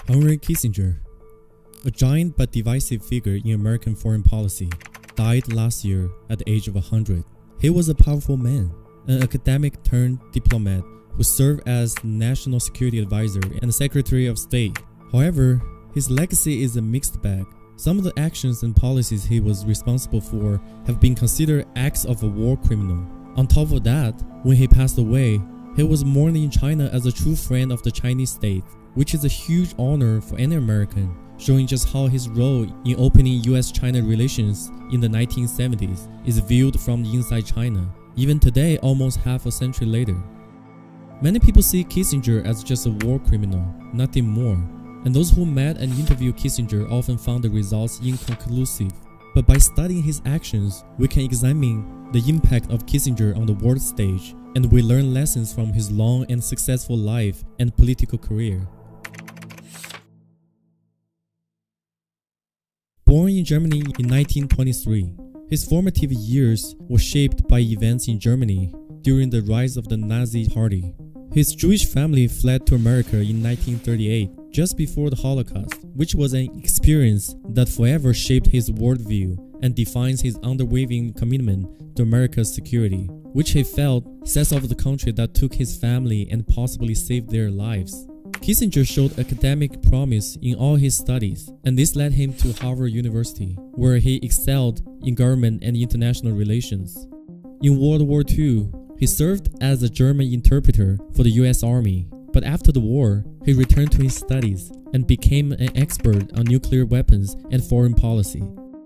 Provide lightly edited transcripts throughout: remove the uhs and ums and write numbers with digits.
Henry Kissinger, a giant but divisive figure in American foreign policy, died last year at the age of 100. He was a powerful man, an academic turned diplomat who served as National Security Advisor and Secretary of State. However, his legacy is a mixed bag. Some of the actions and policies he was responsible for have been considered acts of a war criminal. On top of that, when he passed away, he was mourned in China as a true friend of the Chinese state, which is a huge honor for any American, showing just how his role in opening US-China relations in the 1970s is viewed from inside China, even today almost half a century later. Many people see Kissinger as just a war criminal, nothing more, and those who met and interviewed Kissinger often found the results inconclusive. But by studying his actions, we can examine the impact of Kissinger on the world stage, and we learn lessons from his long and successful life and political career. Born in Germany in 1923, his formative years were shaped by events in Germany during the rise of the Nazi Party. His Jewish family fled to America in 1938, just before the Holocaust, which was an experience that forever shaped his worldview and defines his unwavering commitment to America's security, which he felt sets off the country that took his family and possibly saved their lives. Kissinger showed academic promise in all his studies, and this led him to Harvard University, where he excelled in government and international relations. In World War II, he served as a German interpreter for the US Army, but after the war, he returned to his studies and became an expert on nuclear weapons and foreign policy.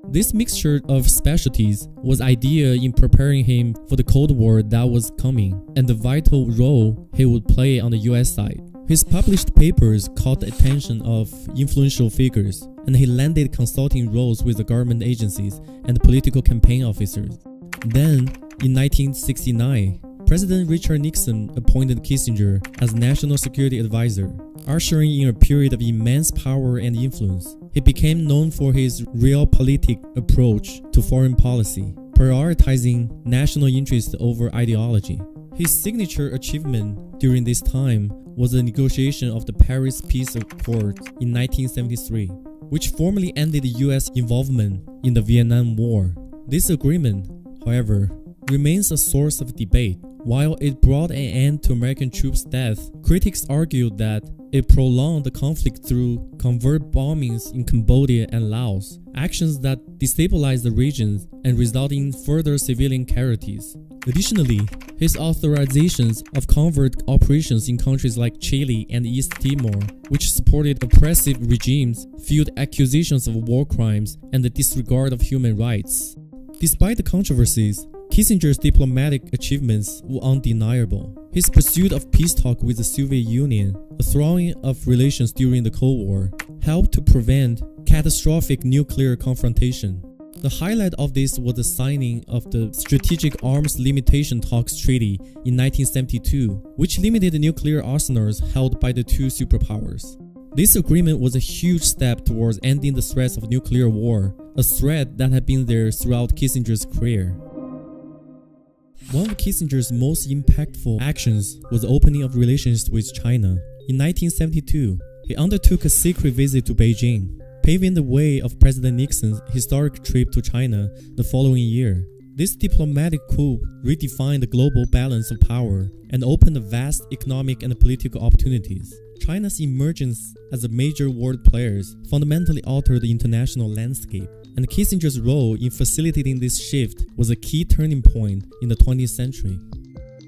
This mixture of specialties was ideal in preparing him for the Cold War that was coming and the vital role he would play on the US side. His published papers caught the attention of influential figures, and he landed consulting roles with the government agencies and political campaign officers. Then, in 1969, President Richard Nixon appointed Kissinger as National Security Advisor, ushering in a period of immense power and influence. He became known for his realpolitik approach to foreign policy, prioritizing national interest over ideology. His signature achievement during this time was the negotiation of the Paris Peace Accord in 1973, which formally ended the US involvement in the Vietnam War. This agreement, however, remains a source of debate. While it brought an end to American troops' death, critics argued that it prolonged the conflict through covert bombings in Cambodia and Laos, actions that destabilized the regions and resulted in further civilian casualties. Additionally, his authorizations of covert operations in countries like Chile and East Timor, which supported oppressive regimes, fueled accusations of war crimes and the disregard of human rights. Despite the controversies, Kissinger's diplomatic achievements were undeniable. His pursuit of peace talks with the Soviet Union, a thawing of relations during the Cold War, helped to prevent catastrophic nuclear confrontation. The highlight of this was the signing of the Strategic Arms Limitation Talks Treaty in 1972, which limited the nuclear arsenals held by the two superpowers. This agreement was a huge step towards ending the threats of nuclear war, a threat that had been there throughout Kissinger's career. One of Kissinger's most impactful actions was the opening of relations with China. In 1972, he undertook a secret visit to Beijing, paving the way of President Nixon's historic trip to China the following year. This diplomatic coup redefined the global balance of power and opened vast economic and political opportunities. China's emergence as a major world player fundamentally altered the international landscape, and Kissinger's role in facilitating this shift was a key turning point in the 20th century.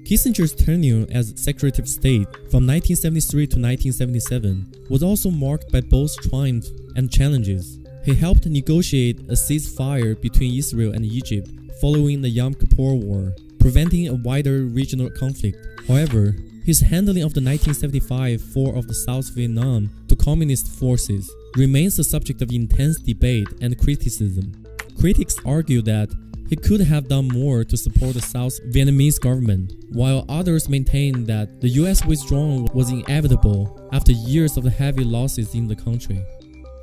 Kissinger's tenure as Secretary of State from 1973 to 1977 was also marked by both triumphs and challenges. He helped negotiate a ceasefire between Israel and Egypt following the Yom Kippur War, preventing a wider regional conflict. However, his handling of the 1975 fall of the South Vietnam to communist forces remains the subject of intense debate and criticism. Critics argue that he could have done more to support the South Vietnamese government, while others maintain that the US withdrawal was inevitable after years of heavy losses in the country.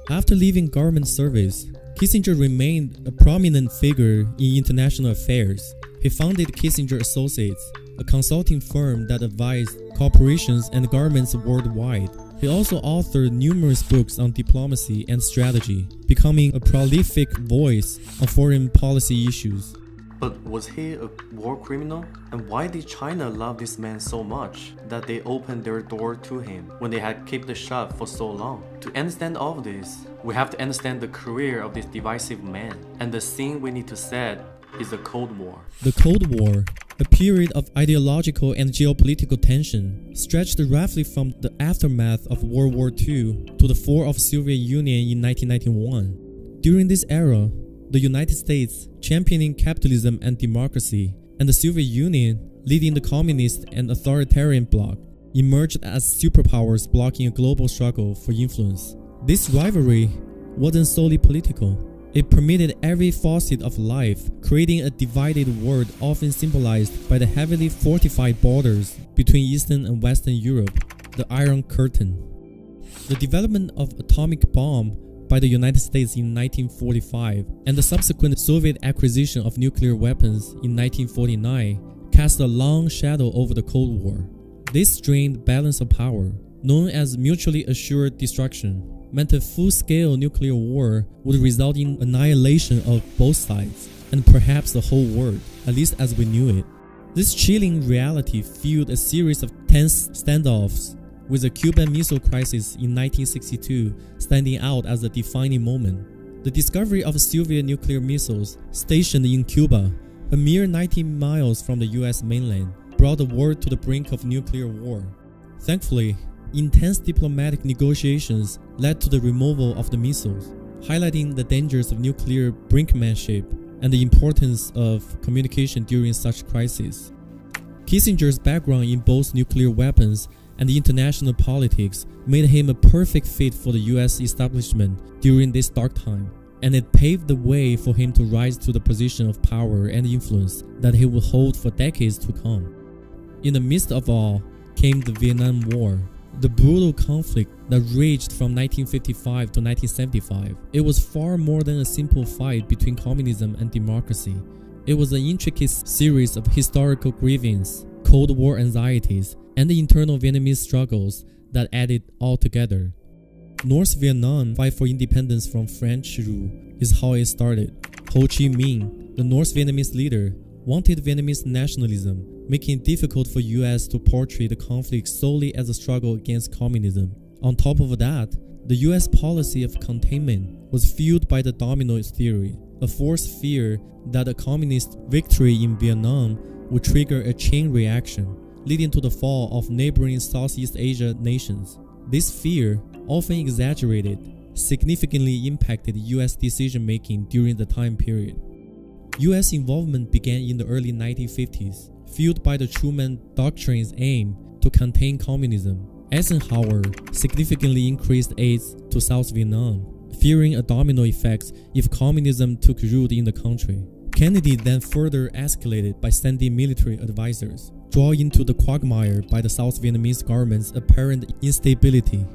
After leaving government service, Kissinger remained a prominent figure in international affairs. He founded Kissinger Associates, a consulting firm that advised corporations and governments worldwide. He also authored numerous books on diplomacy and strategy, becoming a prolific voice on foreign policy issues. But was he a war criminal? And why did China love this man so much that they opened their door to him when they had kept it shut for so long? To understand all of this, we have to understand the career of this divisive man. And the scene we need to set is the Cold War. The Cold War, a period of ideological and geopolitical tension, stretched roughly from the aftermath of World War II to the fall of Soviet Union in 1991. During this era, the United States championing capitalism and democracy, and the Soviet Union leading the communist and authoritarian bloc, emerged as superpowers blocking a global struggle for influence. This rivalry wasn't solely political. It permeated every facet of life, creating a divided world often symbolized by the heavily fortified borders between Eastern and Western Europe, the Iron Curtain. The development of atomic bomb by the United States in 1945 and the subsequent Soviet acquisition of nuclear weapons in 1949 cast a long shadow over the Cold War. This strained balance of power, known as mutually assured destruction, meant a full-scale nuclear war would result in annihilation of both sides, and perhaps the whole world, at least as we knew it. This chilling reality fueled a series of tense standoffs, with the Cuban Missile Crisis in 1962 standing out as a defining moment. The discovery of Soviet nuclear missiles stationed in Cuba, a mere 90 miles from the US mainland, brought the world to the brink of nuclear war. Thankfully, intense diplomatic negotiations led to the removal of the missiles, highlighting the dangers of nuclear brinkmanship and the importance of communication during such crises. Kissinger's background in both nuclear weapons and international politics made him a perfect fit for the US establishment during this dark time, and it paved the way for him to rise to the position of power and influence that he would hold for decades to come. In the midst of all came the Vietnam War, the brutal conflict that raged from 1955 to 1975. It was far more than a simple fight between communism and democracy. It was an intricate series of historical grievance, Cold War anxieties, and the internal Vietnamese struggles that added all together. North Vietnam fight for independence from French rule is how it started. Ho Chi Minh, the North Vietnamese leader, wanted Vietnamese nationalism, making it difficult for US to portray the conflict solely as a struggle against communism. On top of that, the US policy of containment was fueled by the domino theory, a forced fear that a communist victory in Vietnam would trigger a chain reaction, leading to the fall of neighboring Southeast Asia nations. This fear, often exaggerated, significantly impacted US decision-making during the time period. US involvement began in the early 1950s, fueled by the Truman Doctrine's aim to contain communism. Eisenhower significantly increased aid to South Vietnam, fearing a domino effect if communism took root in the country. Kennedy then further escalated by sending military advisors, drawn into the quagmire by the South Vietnamese government's apparent instability.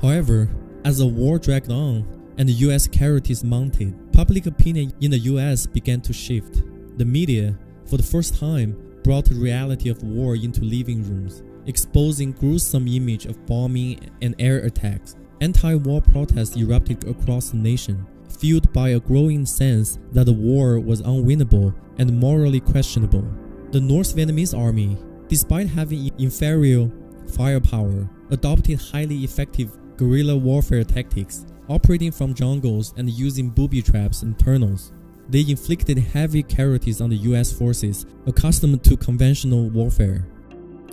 However, as the war dragged on and the US casualties mounted, public opinion in the US began to shift. The media, for the first time, brought the reality of war into living rooms, exposing gruesome images of bombing and air attacks. Anti-war protests erupted across the nation, fueled by a growing sense that the war was unwinnable and morally questionable. The North Vietnamese army, despite having inferior firepower, adopted highly effective guerrilla warfare tactics, operating from jungles and using booby traps and tunnels. They inflicted heavy casualties on the US forces accustomed to conventional warfare.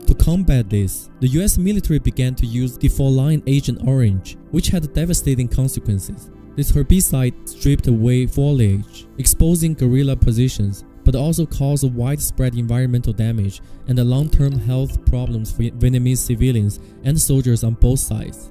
To combat this, the US military began to use default-line Agent Orange, which had devastating consequences. This herbicide stripped away foliage, exposing guerrilla positions, but also caused widespread environmental damage and long-term health problems for Vietnamese civilians and soldiers on both sides.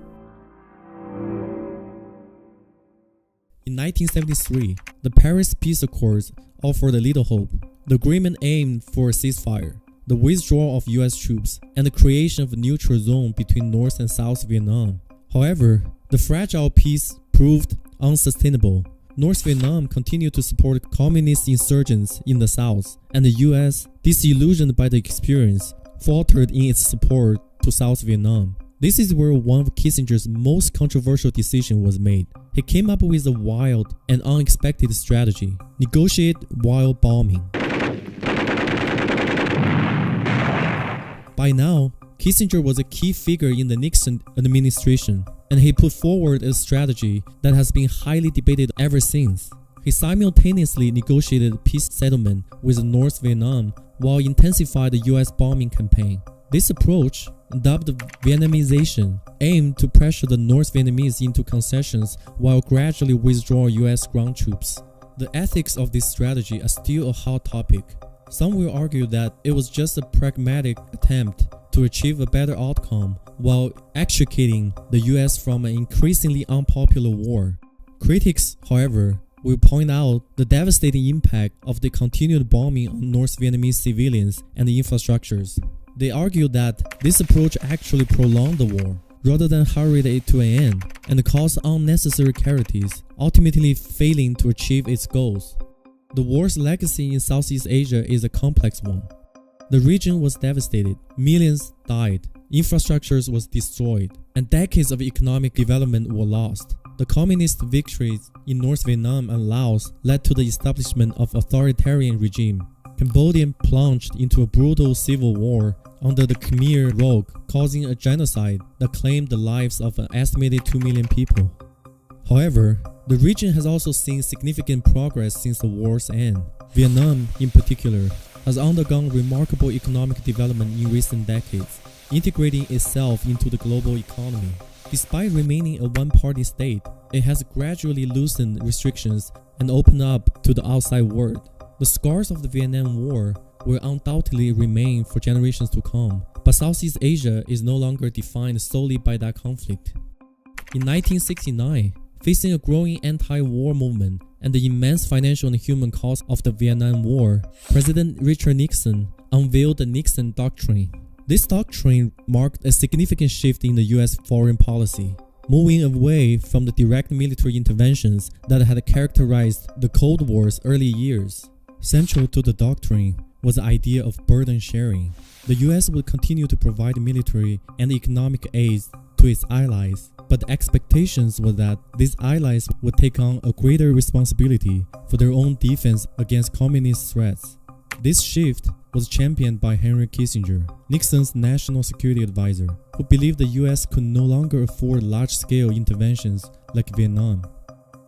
In 1973, the Paris Peace Accords offered a little hope. The agreement aimed for a ceasefire, the withdrawal of US troops, and the creation of a neutral zone between North and South Vietnam. However, the fragile peace proved unsustainable. North Vietnam continued to support communist insurgents in the South, and the US, disillusioned by the experience, faltered in its support to South Vietnam. This is where one of Kissinger's most controversial decisions was made. He came up with a wild and unexpected strategy: negotiate while bombing. By now, Kissinger was a key figure in the Nixon administration, and he put forward a strategy that has been highly debated ever since. He simultaneously negotiated a peace settlement with North Vietnam while intensifying the US bombing campaign. This approach, dubbed Vietnamization, aimed to pressure the North Vietnamese into concessions while gradually withdraw US ground troops. The ethics of this strategy are still a hot topic. Some will argue that it was just a pragmatic attempt to achieve a better outcome while extricating the US from an increasingly unpopular war. Critics, however, will point out the devastating impact of the continued bombing on North Vietnamese civilians and the infrastructures. They argue that this approach actually prolonged the war, rather than hurried it to an end, and caused unnecessary casualties, ultimately failing to achieve its goals. The war's legacy in Southeast Asia is a complex one. The region was devastated, millions died, infrastructures was destroyed, and decades of economic development were lost. The communist victories in North Vietnam and Laos led to the establishment of authoritarian regime. Cambodia plunged into a brutal civil war under the Khmer Rouge, causing a genocide that claimed the lives of an estimated 2 million people. However, the region has also seen significant progress since the war's end. Vietnam, in particular, has undergone remarkable economic development in recent decades, integrating itself into the global economy. Despite remaining a one-party state, it has gradually loosened restrictions and opened up to the outside world. The scars of the Vietnam War will undoubtedly remain for generations to come, but Southeast Asia is no longer defined solely by that conflict. In 1969, facing a growing anti-war movement and the immense financial and human cost of the Vietnam War, President Richard Nixon unveiled the Nixon Doctrine. This doctrine marked a significant shift in the US foreign policy, moving away from the direct military interventions that had characterized the Cold War's early years. Central to the doctrine was the idea of burden sharing. The US would continue to provide military and economic aid to its allies, but the expectations were that these allies would take on a greater responsibility for their own defense against communist threats. This shift was championed by Henry Kissinger, Nixon's national security advisor, who believed the US could no longer afford large-scale interventions like Vietnam.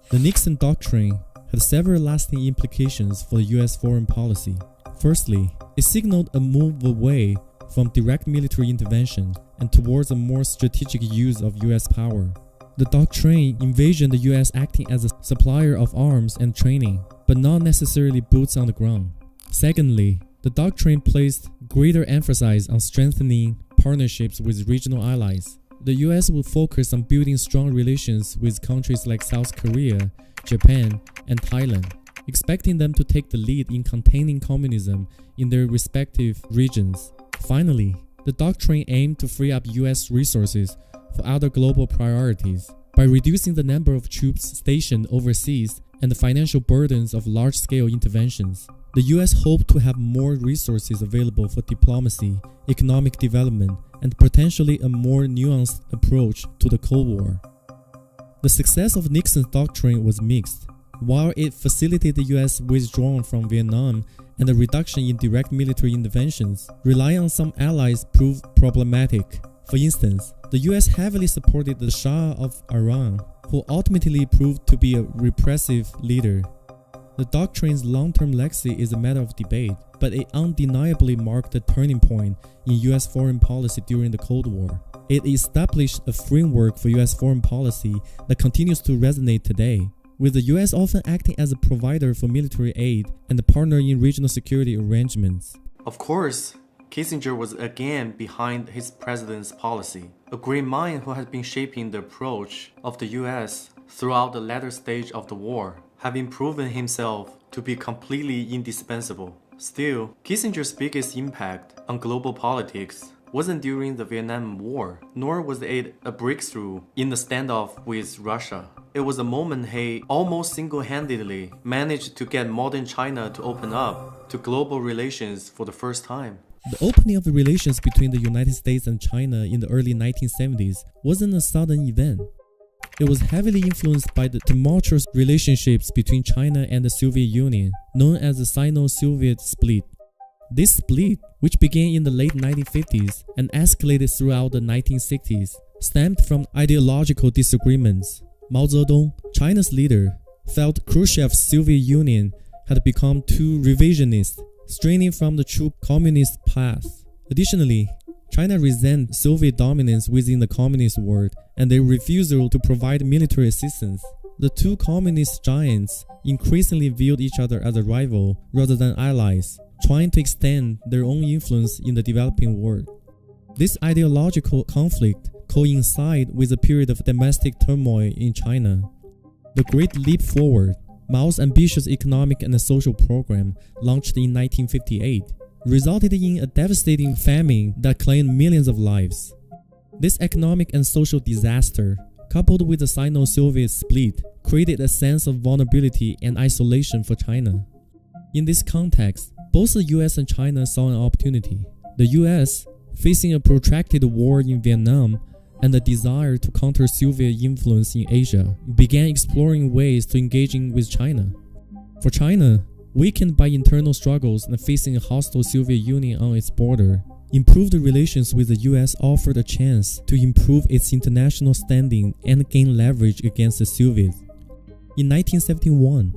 The Nixon Doctrine had several lasting implications for the US foreign policy. Firstly, it signaled a move away from direct military intervention and towards a more strategic use of US power. The doctrine envisioned the US acting as a supplier of arms and training, but not necessarily boots on the ground. Secondly, the doctrine placed greater emphasis on strengthening partnerships with regional allies. The US would focus on building strong relations with countries like South Korea, Japan, and Thailand, expecting them to take the lead in containing communism in their respective regions. Finally, the doctrine aimed to free up US resources for other global priorities. By reducing the number of troops stationed overseas and the financial burdens of large-scale interventions, the US hoped to have more resources available for diplomacy, economic development, and potentially a more nuanced approach to the Cold War. The success of Nixon's doctrine was mixed. While it facilitated the US withdrawing from Vietnam and a reduction in direct military interventions, relying on some allies proved problematic. For instance, the US heavily supported the Shah of Iran, who ultimately proved to be a repressive leader. The doctrine's long-term legacy is a matter of debate, but it undeniably marked a turning point in US foreign policy during the Cold War. It established a framework for US foreign policy that continues to resonate today, with the US often acting as a provider for military aid and a partner in regional security arrangements. Of course, Kissinger was again behind his president's policy, a great mind who had been shaping the approach of the US throughout the latter stage of the war, having proven himself to be completely indispensable. Still, Kissinger's biggest impact on global politics wasn't during the Vietnam War, nor was it a breakthrough in the standoff with Russia. It was a moment he almost single-handedly managed to get modern China to open up to global relations for the first time. The opening of the relations between the United States and China in the early 1970s wasn't a sudden event. It was heavily influenced by the tumultuous relationships between China and the Soviet Union, known as the Sino-Soviet split. This split, which began in the late 1950s and escalated throughout the 1960s, stemmed from ideological disagreements. Mao Zedong, China's leader, felt Khrushchev's Soviet Union had become too revisionist, straying from the true communist path. Additionally, China resented Soviet dominance within the communist world and their refusal to provide military assistance. The two communist giants increasingly viewed each other as a rival rather than allies, trying to extend their own influence in the developing world. This ideological conflict coincided with a period of domestic turmoil in China. The Great Leap Forward, Mao's ambitious economic and social program, launched in 1958, resulted in a devastating famine that claimed millions of lives. This economic and social disaster, coupled with the Sino-Soviet split, created a sense of vulnerability and isolation for China. In this context, both the US and China saw an opportunity. The US, facing a protracted war in Vietnam and a desire to counter Soviet influence in Asia, began exploring ways to engage with China. For China, weakened by internal struggles and facing a hostile Soviet Union on its border, improved relations with the US offered a chance to improve its international standing and gain leverage against the Soviets. In 1971,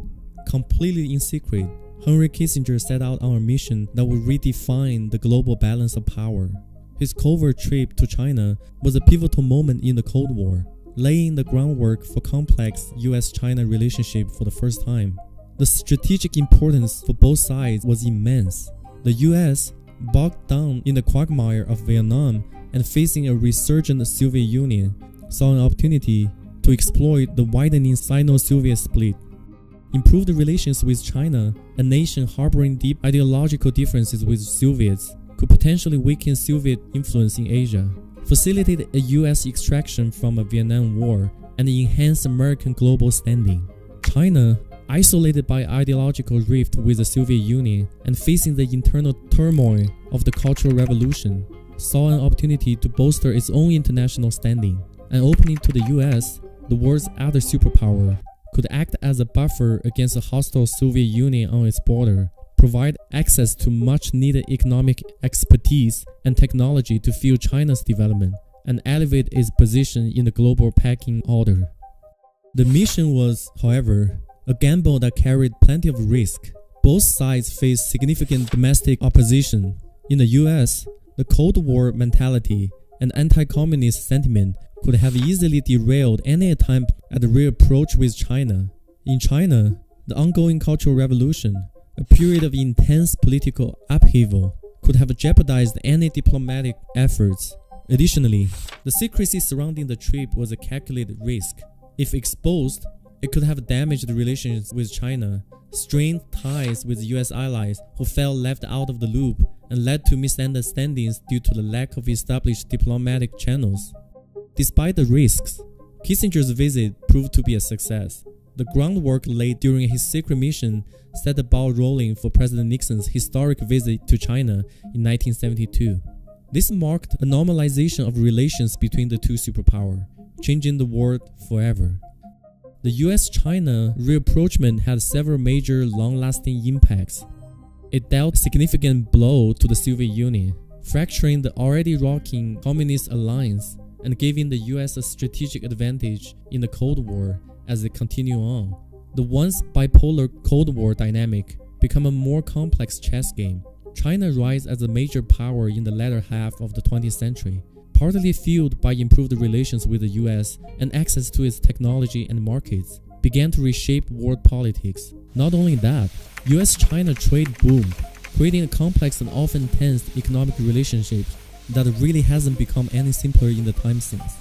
completely in secret, Henry Kissinger set out on a mission that would redefine the global balance of power. His covert trip to China was a pivotal moment in the Cold War, laying the groundwork for complex US-China relationship for the first time. The strategic importance for both sides was immense. The US, bogged down in the quagmire of Vietnam and facing a resurgent Soviet Union, saw an opportunity to exploit the widening Sino-Soviet split. Improved relations with China, a nation harboring deep ideological differences with Soviets, could potentially weaken Soviet influence in Asia, facilitate a US extraction from a Vietnam War, and enhance American global standing. China, isolated by ideological rift with the Soviet Union and facing the internal turmoil of the Cultural Revolution, saw an opportunity to bolster its own international standing. An opening to the US, the world's other superpower, could act as a buffer against a hostile Soviet Union on its border, provide access to much-needed economic expertise and technology to fuel China's development, and elevate its position in the global pecking order. The mission was, however, a gamble that carried plenty of risk. Both sides faced significant domestic opposition. In the US, the Cold War mentality and anti-communist sentiment could have easily derailed any attempt at a reapproach with China. In China, the ongoing Cultural Revolution, a period of intense political upheaval, could have jeopardized any diplomatic efforts. Additionally, the secrecy surrounding the trip was a calculated risk. If exposed, it could have damaged relations with China, strained ties with US allies who felt left out of the loop, and led to misunderstandings due to the lack of established diplomatic channels. Despite the risks, Kissinger's visit proved to be a success. The groundwork laid during his secret mission set the ball rolling for President Nixon's historic visit to China in 1972. This marked a normalization of relations between the two superpowers, changing the world forever. The US-China rapprochement had several major long-lasting impacts. It dealt a significant blow to the Soviet Union, fracturing the already rocking communist alliance and giving the US a strategic advantage in the Cold War as it continued on. The once bipolar Cold War dynamic became a more complex chess game. China's rise as a major power in the latter half of the 20th century, partly fueled by improved relations with the US and access to its technology and markets, began to reshape world politics. Not only that, US-China trade boomed, creating a complex and often tense economic relationship that really hasn't become any simpler in the time since.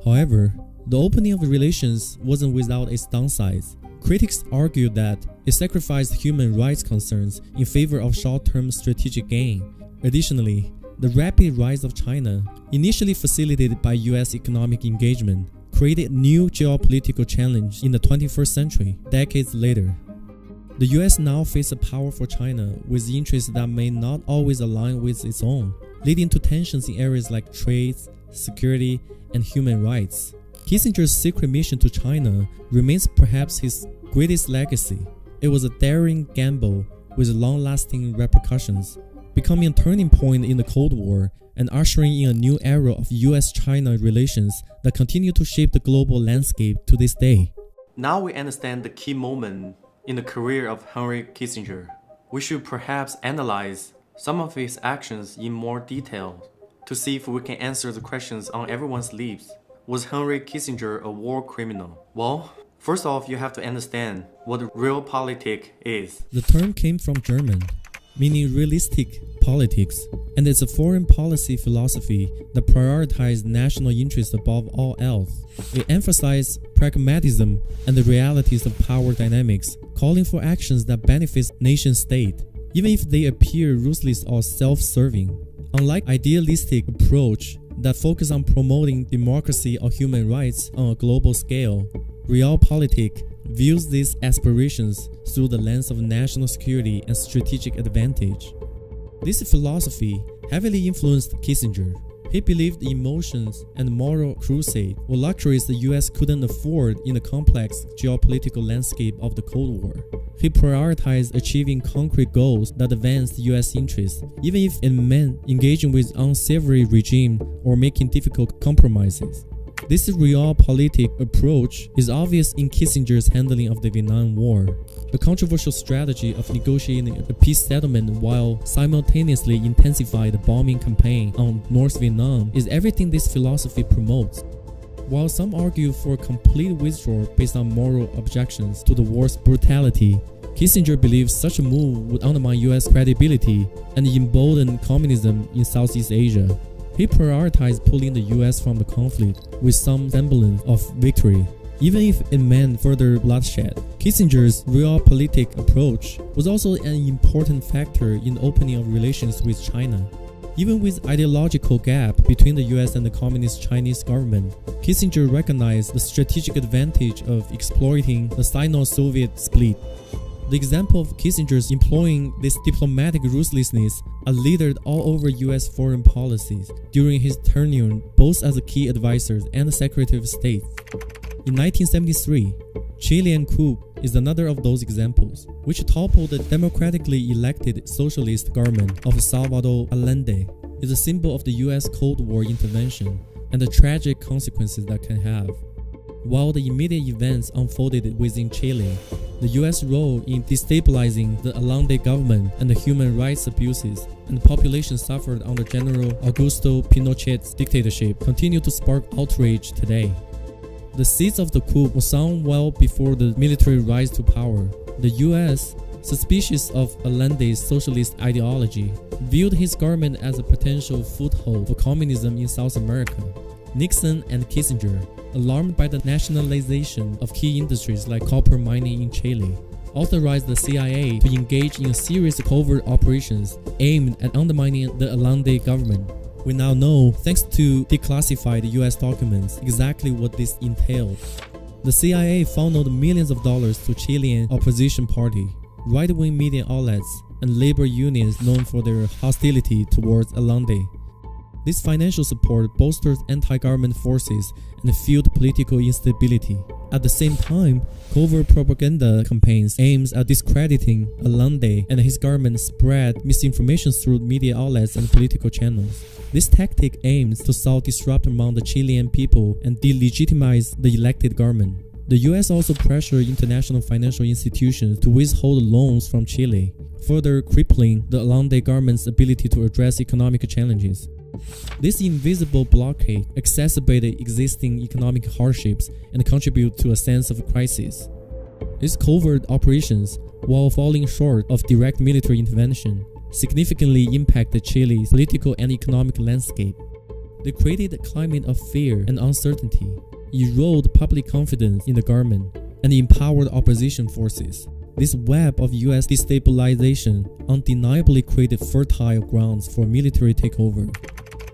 However, the opening of relations wasn't without its downsides. Critics argued that it sacrificed human rights concerns in favor of short-term strategic gain. Additionally, the rapid rise of China, initially facilitated by US economic engagement, created new geopolitical challenge in the 21st century, decades later. The US now faces a powerful China with interests that may not always align with its own, leading to tensions in areas like trade, security, and human rights. Kissinger's secret mission to China remains perhaps his greatest legacy. It was a daring gamble with long-lasting repercussions, becoming a turning point in the Cold War and ushering in a new era of US-China relations that continue to shape the global landscape to this day. Now we understand the key moment in the career of Henry Kissinger. We should perhaps analyze some of his actions in more detail to see if we can answer the questions on everyone's lips. Was Henry Kissinger a war criminal? Well, first off, you have to understand what realpolitik is. The term came from German, meaning realistic politics, and it's a foreign policy philosophy that prioritizes national interests above all else. It emphasizes pragmatism and the realities of power dynamics, calling for actions that benefit nation-state, even if they appear ruthless or self-serving. Unlike idealistic approach that focus on promoting democracy or human rights on a global scale, realpolitik views these aspirations through the lens of national security and strategic advantage. This philosophy heavily influenced Kissinger. He believed emotions and moral crusade were luxuries the US couldn't afford in the complex geopolitical landscape of the Cold War. He prioritized achieving concrete goals that advanced US interests, even if it meant engaging with unsavory regime or making difficult compromises. This realpolitik approach is obvious in Kissinger's handling of the Vietnam War. The controversial strategy of negotiating a peace settlement while simultaneously intensifying the bombing campaign on North Vietnam is everything this philosophy promotes. While some argue for complete withdrawal based on moral objections to the war's brutality, Kissinger believes such a move would undermine US credibility and embolden communism in Southeast Asia. He prioritized pulling the US from the conflict with some semblance of victory, even if it meant further bloodshed. Kissinger's realpolitik approach was also an important factor in the opening of relations with China. Even with ideological gap between the US and the Communist Chinese government, Kissinger recognized the strategic advantage of exploiting the Sino-Soviet split. The example of Kissinger's employing this diplomatic ruthlessness are littered all over US foreign policies during his tenure both as a key advisor and Secretary of State. In 1973, Chilean coup is another of those examples, which toppled the democratically elected socialist government of Salvador Allende. Is a symbol of the US Cold War intervention and the tragic consequences that can have. While the immediate events unfolded within Chile, the US role in destabilizing the Allende government and the human rights abuses and the population suffered under General Augusto Pinochet's dictatorship continue to spark outrage today. The seeds of the coup were sown well before the military rise to power. The US, suspicious of Allende's socialist ideology, viewed his government as a potential foothold for communism in South America. Nixon and Kissinger, alarmed by the nationalization of key industries like copper mining in Chile, authorized the CIA to engage in a series of covert operations aimed at undermining the Allende government. We now know, thanks to declassified US documents, exactly what this entailed. The CIA funneled millions of dollars to Chilean opposition party, right-wing media outlets, and labor unions known for their hostility towards Allende. This financial support bolsters anti-government forces and fueled political instability. At the same time, covert propaganda campaigns aimed at discrediting Allende and his government spread misinformation through media outlets and political channels. This tactic aims to sow disruption among the Chilean people and delegitimize the elected government. The US also pressured international financial institutions to withhold loans from Chile, further crippling the Allende government's ability to address economic challenges. This invisible blockade exacerbated existing economic hardships and contributed to a sense of crisis. These covert operations, while falling short of direct military intervention, significantly impacted Chile's political and economic landscape. They created a climate of fear and uncertainty, eroded public confidence in the government, and empowered opposition forces. This web of US destabilization undeniably created fertile grounds for military takeover.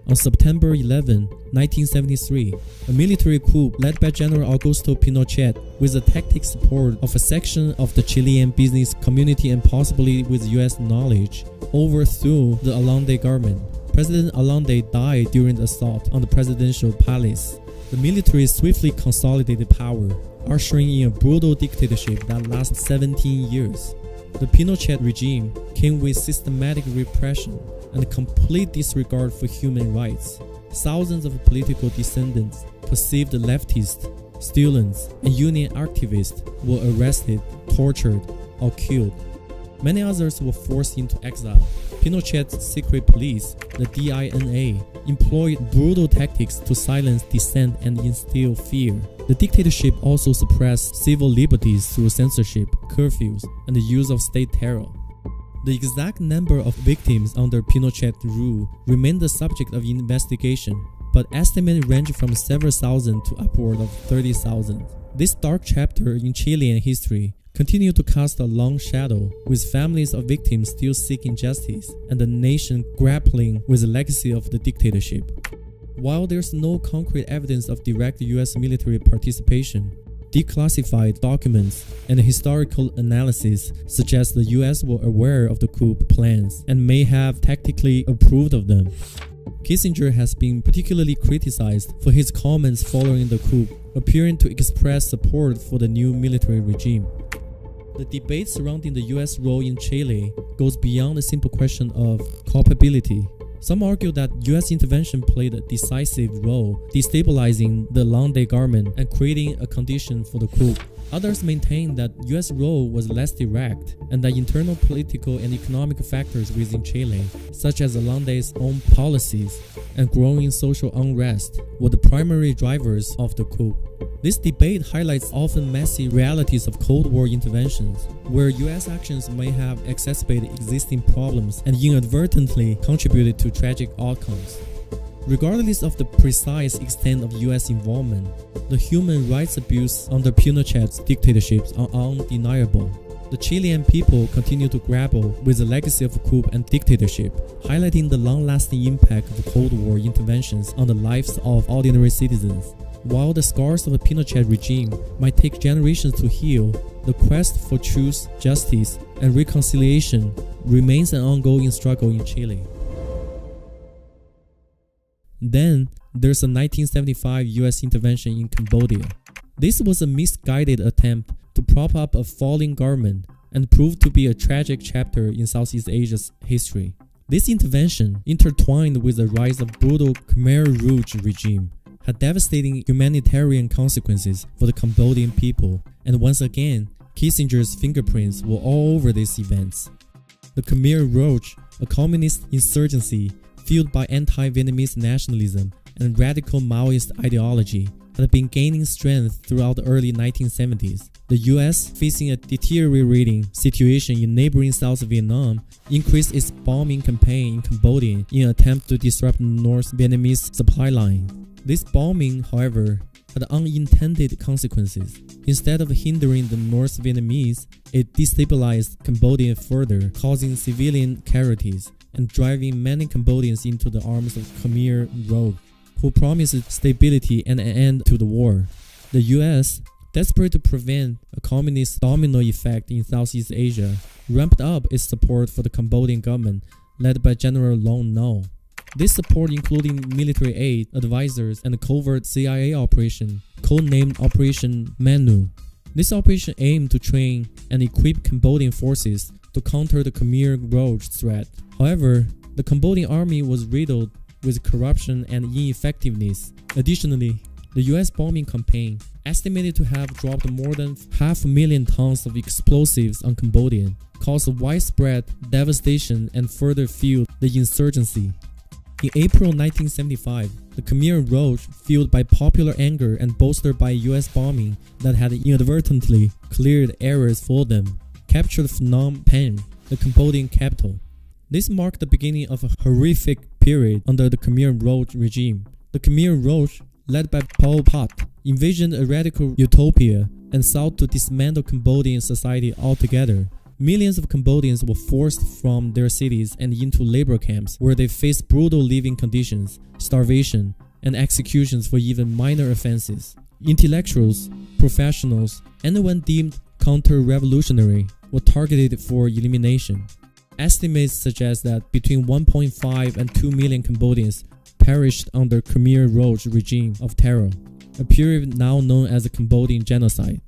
On September 11, 1973, a military coup led by General Augusto Pinochet with the tactic support of a section of the Chilean business community and possibly with US knowledge, overthrew the Allende government. President Allende died during the assault on the presidential palace. The military swiftly consolidated power, ushering in a brutal dictatorship that lasted 17 years. The Pinochet regime came with systematic repression and a complete disregard for human rights. Thousands of political dissidents, perceived leftists, students, and union activists were arrested, tortured, or killed. Many others were forced into exile. Pinochet's secret police, the DINA, employed brutal tactics to silence dissent and instill fear. The dictatorship also suppressed civil liberties through censorship, curfews, and the use of state terror. The exact number of victims under Pinochet rule remained the subject of investigation, but estimates range from several thousand to upward of 30,000. This dark chapter in Chilean history continued to cast a long shadow, with families of victims still seeking justice and the nation grappling with the legacy of the dictatorship. While there's no concrete evidence of direct US military participation, declassified documents and historical analysis suggest the US were aware of the coup plans and may have tactically approved of them. Kissinger has been particularly criticized for his comments following the coup, appearing to express support for the new military regime. The debate surrounding the US role in Chile goes beyond the simple question of culpability. Some argue that US intervention played a decisive role, destabilizing the Allende government and creating a condition for the coup. Others maintain that US role was less direct and that internal political and economic factors within Chile, such as Allende's own policies and growing social unrest, were the primary drivers of the coup. This debate highlights often messy realities of Cold War interventions, where US actions may have exacerbated existing problems and inadvertently contributed to tragic outcomes. Regardless of the precise extent of US involvement, the human rights abuse under Pinochet's dictatorships are undeniable. The Chilean people continue to grapple with the legacy of coup and dictatorship, highlighting the long-lasting impact of Cold War interventions on the lives of ordinary citizens. While the scars of the Pinochet regime might take generations to heal, the quest for truth, justice, and reconciliation remains an ongoing struggle in Chile. Then, there's a 1975 US intervention in Cambodia. This was a misguided attempt to prop up a falling government and proved to be a tragic chapter in Southeast Asia's history. This intervention, intertwined with the rise of brutal Khmer Rouge regime, had devastating humanitarian consequences for the Cambodian people, and once again, Kissinger's fingerprints were all over these events. The Khmer Rouge, a communist insurgency fueled by anti-Vietnamese nationalism and radical Maoist ideology, had been gaining strength throughout the early 1970s. The US, facing a deteriorating situation in neighboring South Vietnam, increased its bombing campaign in Cambodia in an attempt to disrupt the North Vietnamese supply line. This bombing, however, had unintended consequences. Instead of hindering the North Vietnamese, it destabilized Cambodia further, causing civilian casualties and driving many Cambodians into the arms of Khmer Rouge, who promised stability and an end to the war. The US, desperate to prevent a communist domino effect in Southeast Asia, ramped up its support for the Cambodian government led by General Lon Nol. This support including military aid, advisors, and a covert CIA operation, codenamed Operation Manu. This operation aimed to train and equip Cambodian forces to counter the Khmer Rouge threat. However, the Cambodian army was riddled with corruption and ineffectiveness. Additionally, the US bombing campaign, estimated to have dropped more than 500,000 tons of explosives on Cambodia, caused widespread devastation and further fueled the insurgency. In April 1975, the Khmer Rouge, fueled by popular anger and bolstered by US bombing that had inadvertently cleared areas for them, captured Phnom Penh, the Cambodian capital. This marked the beginning of a horrific period under the Khmer Rouge regime. The Khmer Rouge, led by Pol Pot, envisioned a radical utopia and sought to dismantle Cambodian society altogether. Millions of Cambodians were forced from their cities and into labor camps where they faced brutal living conditions, starvation, and executions for even minor offenses. Intellectuals, professionals, anyone deemed counter-revolutionary were targeted for elimination. Estimates suggest that between 1.5 and 2 million Cambodians perished under Khmer Rouge regime of terror, a period now known as the Cambodian Genocide.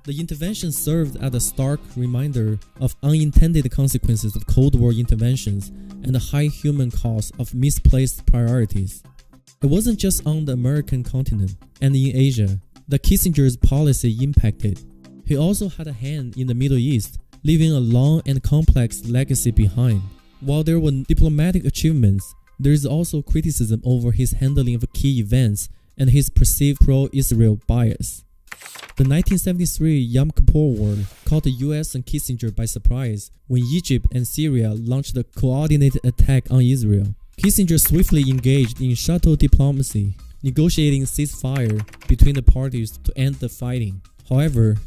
The intervention served as a stark reminder of unintended consequences of Cold War interventions and the high human cost of misplaced priorities. It wasn't just on the American continent and in Asia that Kissinger's policy impacted. He also had a hand in the Middle East, leaving a long and complex legacy behind. While there were diplomatic achievements, there is also criticism over his handling of key events and his perceived pro-Israel bias. The 1973 Yom Kippur War caught the US and Kissinger by surprise when Egypt and Syria launched a coordinated attack on Israel. Kissinger swiftly engaged in shuttle diplomacy, negotiating ceasefire between the parties to end the fighting. However,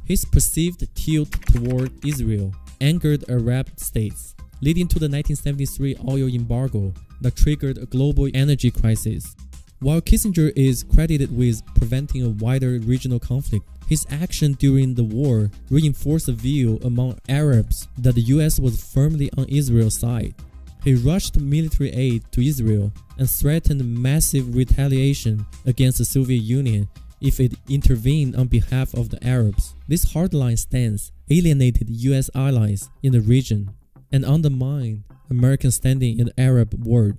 his perceived tilt toward Israel angered Arab states, leading to the 1973 oil embargo that triggered a global energy crisis. While Kissinger is credited with preventing a wider regional conflict, his action during the war reinforced a view among Arabs that the US was firmly on Israel's side. He rushed military aid to Israel and threatened massive retaliation against the Soviet Union if it intervened on behalf of the Arabs. This hardline stance alienated US allies in the region and undermined American standing in the Arab world.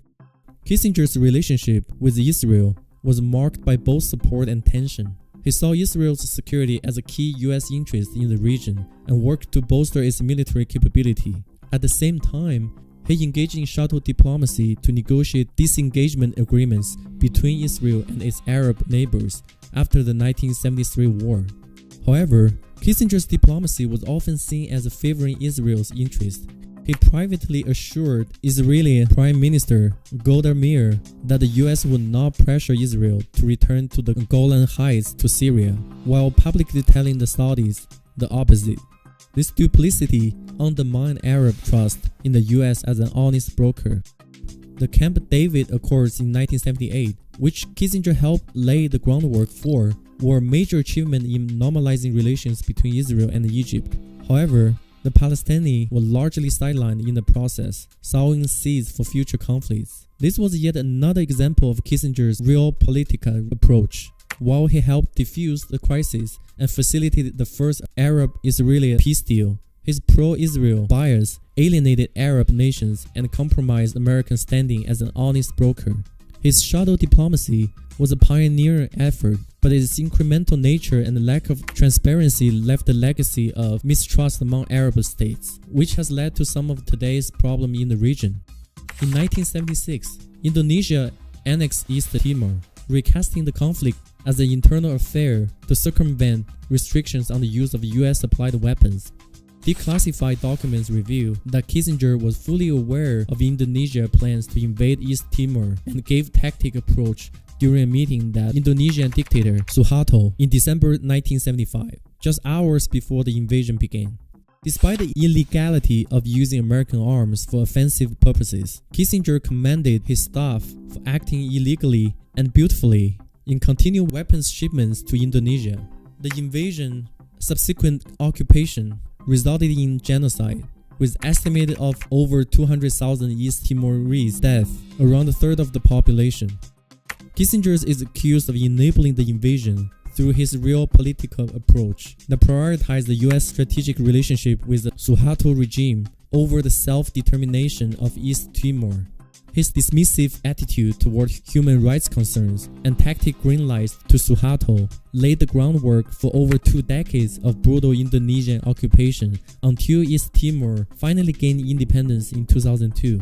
Kissinger's relationship with Israel was marked by both support and tension. He saw Israel's security as a key US interest in the region and worked to bolster its military capability. At the same time, he engaged in shuttle diplomacy to negotiate disengagement agreements between Israel and its Arab neighbors after the 1973 war. However, Kissinger's diplomacy was often seen as favoring Israel's interest. He privately assured Israeli Prime Minister Golda Meir that the US would not pressure Israel to return to the Golan Heights to Syria, while publicly telling the Saudis the opposite. This duplicity undermined Arab trust in the US as an honest broker. The Camp David Accords in 1978, which Kissinger helped lay the groundwork for, were a major achievement in normalizing relations between Israel and Egypt. However, the Palestinians were largely sidelined in the process, sowing seeds for future conflicts. This was yet another example of Kissinger's realpolitik approach. While he helped defuse the crisis and facilitated the first Arab-Israeli peace deal, his pro-Israel bias alienated Arab nations and compromised American standing as an honest broker. His shuttle diplomacy was a pioneer effort, but its incremental nature and lack of transparency left a legacy of mistrust among Arab states, which has led to some of today's problems in the region. In 1976, Indonesia annexed East Timor, recasting the conflict as an internal affair to circumvent restrictions on the use of US-supplied weapons. Declassified documents reveal that Kissinger was fully aware of Indonesia's plans to invade East Timor and gave tactic approach during a meeting that Indonesian dictator Suharto in December 1975, just hours before the invasion began. Despite the illegality of using American arms for offensive purposes, Kissinger commended his staff for acting illegally and beautifully in continued weapons shipments to Indonesia. The invasion, subsequent occupation, resulted in genocide, with estimated of over 200,000 East Timorese deaths, around a third of the population. Kissinger is accused of enabling the invasion through his realpolitik approach that prioritized the US strategic relationship with the Suharto regime over the self-determination of East Timor. His dismissive attitude toward human rights concerns and tactic green lights to Suharto laid the groundwork for over 2 decades of brutal Indonesian occupation until East Timor finally gained independence in 2002.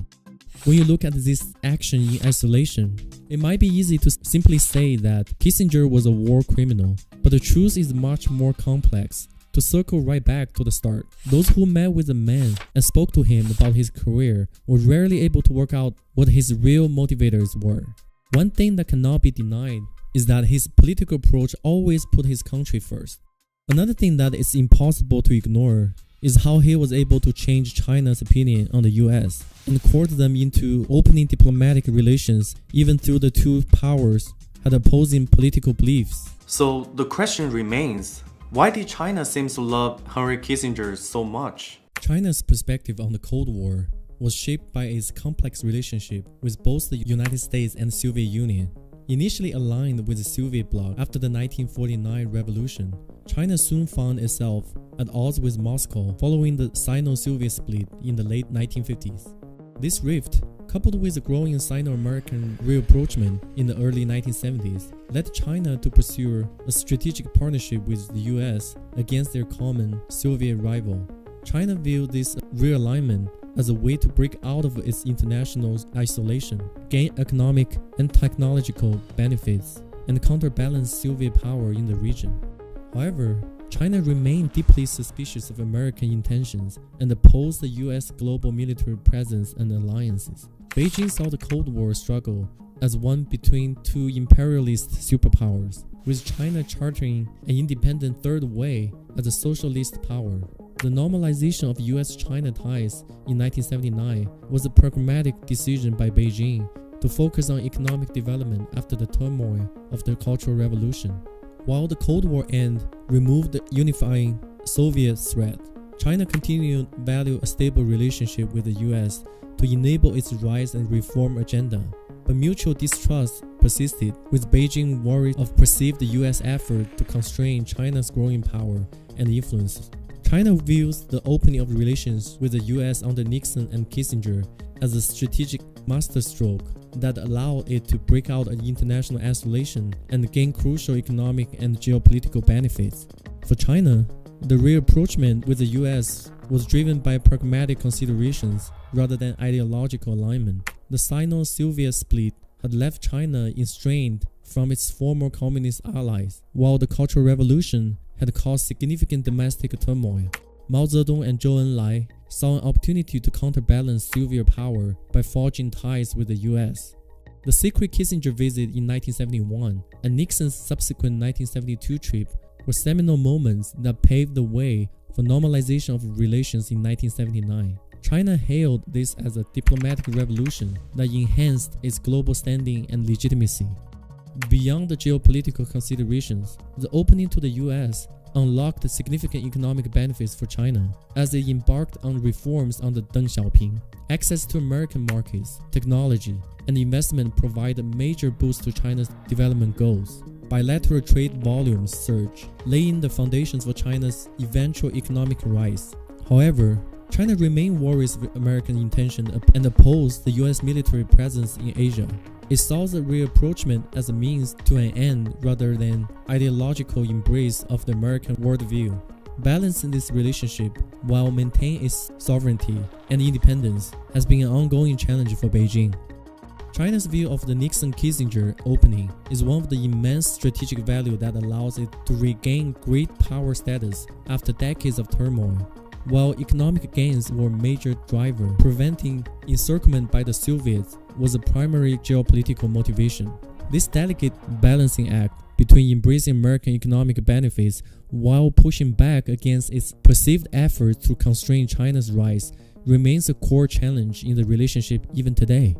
When you look at this action in isolation, it might be easy to simply say that Kissinger was a war criminal, but the truth is much more complex. To circle right back to the start, those who met with the man and spoke to him about his career were rarely able to work out what his real motivators were. One thing that cannot be denied is that his political approach always put his country first. Another thing that is impossible to ignore is how he was able to change China's opinion on the US and court them into opening diplomatic relations even though the two powers had opposing political beliefs. So the question remains, why did China seem to love Henry Kissinger so much? China's perspective on the Cold War was shaped by its complex relationship with both the United States and Soviet Union. Initially aligned with the Soviet bloc after the 1949 revolution, China soon found itself at odds with Moscow following the Sino-Soviet split in the late 1950s. This rift, coupled with the growing Sino-American rapprochement in the early 1970s, led China to pursue a strategic partnership with the US against their common Soviet rival. China viewed this realignment as a way to break out of its international isolation, gain economic and technological benefits, and counterbalance Soviet power in the region. However, China remained deeply suspicious of American intentions and opposed the US global military presence and alliances. Beijing saw the Cold War struggle as one between two imperialist superpowers, with China chartering an independent third way as a socialist power. The normalization of US-China ties in 1979 was a pragmatic decision by Beijing to focus on economic development after the turmoil of the Cultural Revolution. While the Cold War end removed the unifying Soviet threat, China continued to value a stable relationship with the US to enable its rise and reform agenda. But mutual distrust persisted, with Beijing worried of perceived US effort to constrain China's growing power and influence. China views the opening of relations with the US under Nixon and Kissinger as a strategic masterstroke that allowed it to break out of international isolation and gain crucial economic and geopolitical benefits. For China, the rapprochement with the US was driven by pragmatic considerations rather than ideological alignment. The Sino-Soviet split had left China estranged from its former communist allies, while the Cultural Revolution had caused significant domestic turmoil. Mao Zedong and Zhou Enlai saw an opportunity to counterbalance Soviet power by forging ties with the US. The secret Kissinger visit in 1971 and Nixon's subsequent 1972 trip were seminal moments that paved the way for normalization of relations in 1979. China hailed this as a diplomatic revolution that enhanced its global standing and legitimacy. Beyond the geopolitical considerations, the opening to the US unlocked significant economic benefits for China as it embarked on reforms under Deng Xiaoping. Access to American markets, technology, and investment provided a major boost to China's development goals. Bilateral trade volumes surged, laying the foundations for China's eventual economic rise. However, China remained worried of American intention and opposed the US military presence in Asia. It saw the rapprochement as a means to an end rather than ideological embrace of the American worldview. Balancing this relationship while maintaining its sovereignty and independence has been an ongoing challenge for Beijing. China's view of the Nixon-Kissinger opening is one of the immense strategic value that allows it to regain great power status after decades of turmoil. While economic gains were a major driver, preventing encirclement by the Soviets was a primary geopolitical motivation. This delicate balancing act between embracing American economic benefits while pushing back against its perceived efforts to constrain China's rise remains a core challenge in the relationship even today.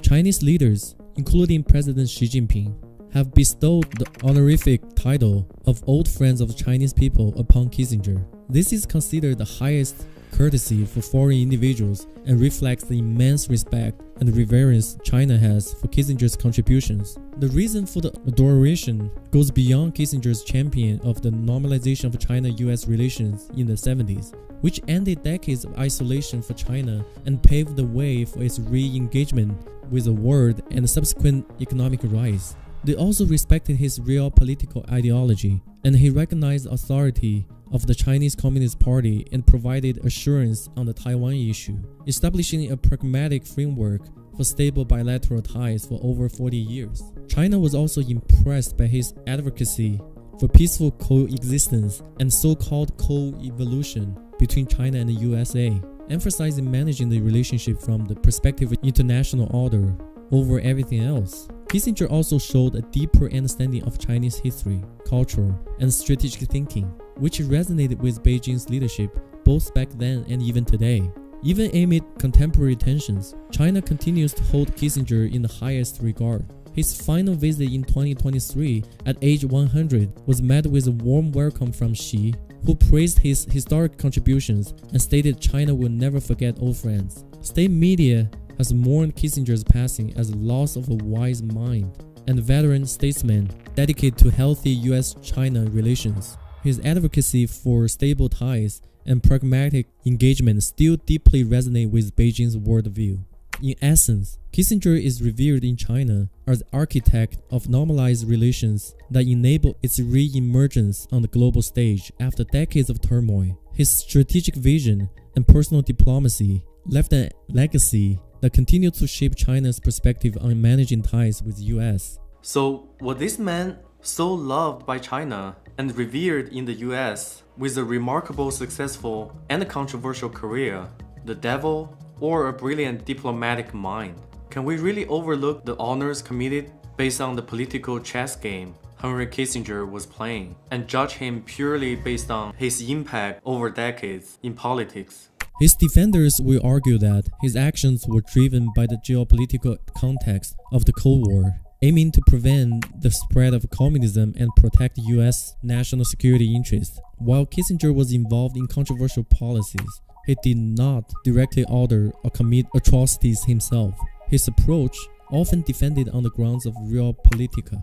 Chinese leaders, including President Xi Jinping, have bestowed the honorific title of Old Friends of the Chinese People upon Kissinger. This is considered the highest courtesy for foreign individuals and reflects the immense respect and reverence China has for Kissinger's contributions. The reason for the adoration goes beyond Kissinger's champion of the normalization of China-US relations in the 70s, which ended decades of isolation for China and paved the way for its re-engagement with the world and subsequent economic rise. They also respected his real political ideology, and he recognized the authority of the Chinese Communist Party and provided assurance on the Taiwan issue, establishing a pragmatic framework for stable bilateral ties for over 40 years. China was also impressed by his advocacy for peaceful coexistence and so-called co-evolution between China and the USA, emphasizing managing the relationship from the perspective of international order over everything else. Kissinger also showed a deeper understanding of Chinese history, culture, and strategic thinking, which resonated with Beijing's leadership both back then and even today. Even amid contemporary tensions, China continues to hold Kissinger in the highest regard. His final visit in 2023 at age 100 was met with a warm welcome from Xi, who praised his historic contributions and stated China will never forget old friends. State media has mourned Kissinger's passing as a loss of a wise mind and a veteran statesman dedicated to healthy US-China relations. His advocacy for stable ties and pragmatic engagement still deeply resonate with Beijing's worldview. In essence, Kissinger is revered in China as the architect of normalized relations that enable its re-emergence on the global stage after decades of turmoil. His strategic vision and personal diplomacy left a legacy that continued to shape China's perspective on managing ties with the US. So, was this man so loved by China and revered in the US with a remarkable, successful, and controversial career, the devil or a brilliant diplomatic mind? Can we really overlook the honors committed based on the political chess game Henry Kissinger was playing and judge him purely based on his impact over decades in politics? His defenders will argue that his actions were driven by the geopolitical context of the Cold War, aiming to prevent the spread of communism and protect US national security interests. While Kissinger was involved in controversial policies, he did not directly order or commit atrocities himself. His approach, often defended on the grounds of realpolitik,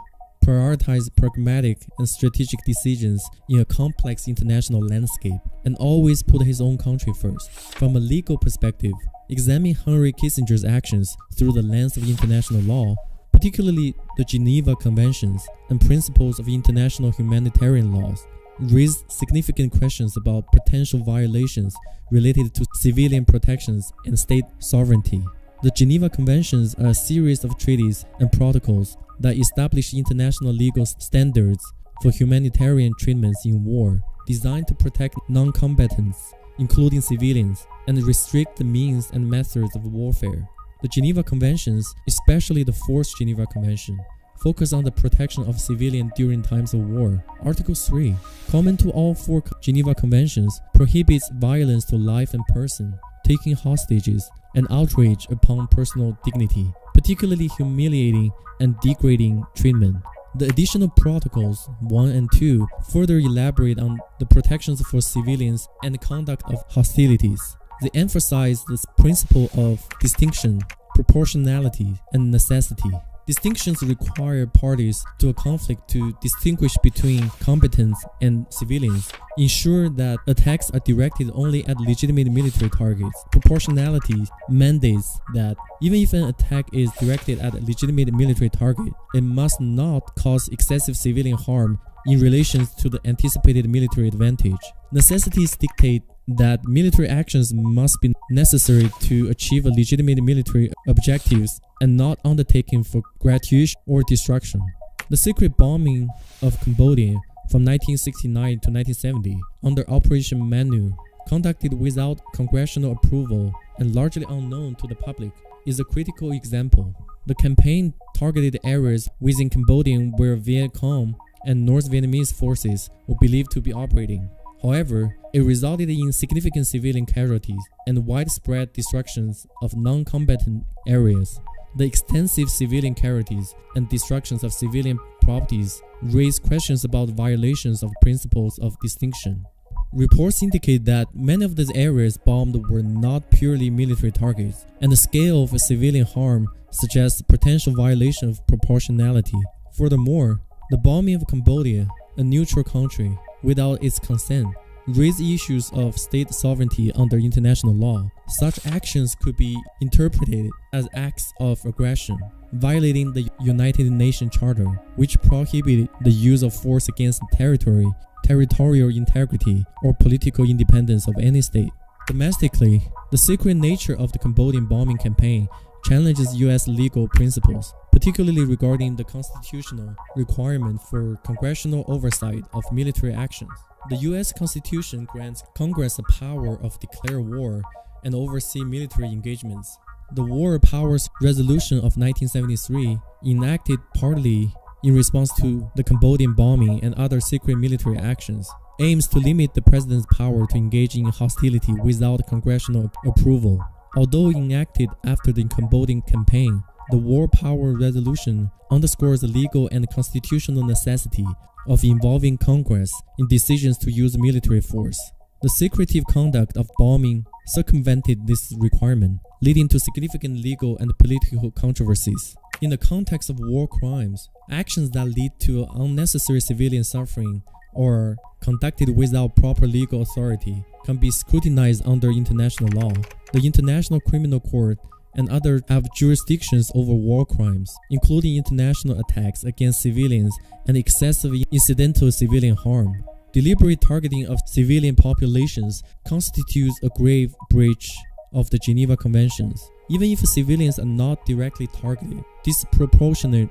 prioritized pragmatic and strategic decisions in a complex international landscape, and always put his own country first. From a legal perspective, examine Henry Kissinger's actions through the lens of international law, particularly the Geneva Conventions and principles of international humanitarian laws, raised significant questions about potential violations related to civilian protections and state sovereignty. The Geneva Conventions are a series of treaties and protocols that establish international legal standards for humanitarian treatments in war, designed to protect non-combatants, including civilians, and restrict the means and methods of warfare. The Geneva Conventions, especially the Fourth Geneva Convention, focus on the protection of civilians during times of war. Article 3, common to all four Geneva Conventions, prohibits violence to life and person, taking hostages, and outrage upon personal dignity, particularly humiliating and degrading treatment. The additional protocols 1 and 2 further elaborate on the protections for civilians and the conduct of hostilities. They emphasize the principle of distinction, proportionality, and necessity. Distinctions require parties to a conflict to distinguish between combatants and civilians, ensure that attacks are directed only at legitimate military targets. Proportionality mandates that even if an attack is directed at a legitimate military target, it must not cause excessive civilian harm in relation to the anticipated military advantage. Necessities dictate that military actions must be necessary to achieve a legitimate military objectives and not undertaken for gratuity or destruction. The secret bombing of Cambodia from 1969 to 1970 under Operation Manu, conducted without congressional approval and largely unknown to the public, is a critical example. The campaign targeted areas within Cambodia where Viet Cong and North Vietnamese forces were believed to be operating. However, it resulted in significant civilian casualties and widespread destructions of non-combatant areas. The extensive civilian casualties and destructions of civilian properties raise questions about violations of principles of distinction. Reports indicate that many of these areas bombed were not purely military targets, and the scale of civilian harm suggests potential violation of proportionality. Furthermore, the bombing of Cambodia, a neutral country, without its consent, raise issues of state sovereignty under international law. Such actions could be interpreted as acts of aggression, violating the United Nations Charter, which prohibited the use of force against territory, territorial integrity, or political independence of any state. Domestically, the secret nature of the Cambodian bombing campaign challenges U.S. legal principles, particularly regarding the constitutional requirement for congressional oversight of military actions. The U.S. Constitution grants Congress the power of declare war and oversee military engagements. The War Powers Resolution of 1973, enacted partly in response to the Cambodian bombing and other secret military actions, aims to limit the president's power to engage in hostility without congressional approval. Although enacted after the Cambodian campaign, the War Power Resolution underscores the legal and constitutional necessity of involving Congress in decisions to use military force. The secretive conduct of bombing circumvented this requirement, leading to significant legal and political controversies. In the context of war crimes, actions that lead to unnecessary civilian suffering or conducted without proper legal authority can be scrutinized under international law. The International Criminal Court and others have jurisdictions over war crimes, including international attacks against civilians and excessive incidental civilian harm. Deliberate targeting of civilian populations constitutes a grave breach of the Geneva Conventions. Even if civilians are not directly targeted, disproportionate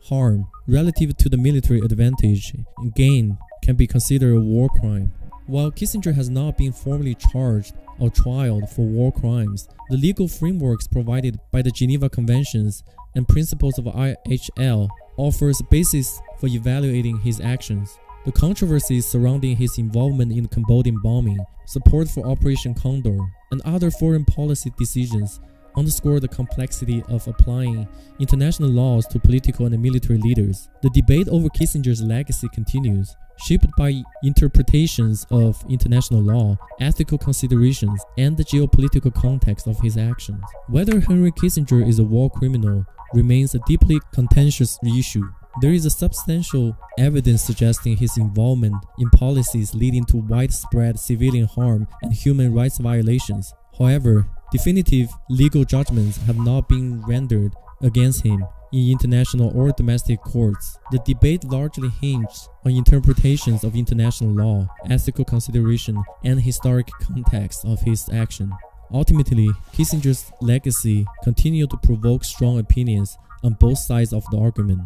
harm relative to the military advantage gained can be considered a war crime. While Kissinger has not been formally charged or tried for war crimes, the legal frameworks provided by the Geneva Conventions and principles of IHL offers a basis for evaluating his actions. The controversies surrounding his involvement in the Cambodian bombing, support for Operation Condor, and other foreign policy decisions underscore the complexity of applying international laws to political and military leaders. The debate over Kissinger's legacy continues, shaped by interpretations of international law, ethical considerations, and the geopolitical context of his actions. Whether Henry Kissinger is a war criminal remains a deeply contentious issue. There is a substantial evidence suggesting his involvement in policies leading to widespread civilian harm and human rights violations. However, definitive legal judgments have not been rendered against him in international or domestic courts. The debate largely hinged on interpretations of international law, ethical consideration, and historic context of his action. Ultimately, Kissinger's legacy continued to provoke strong opinions on both sides of the argument.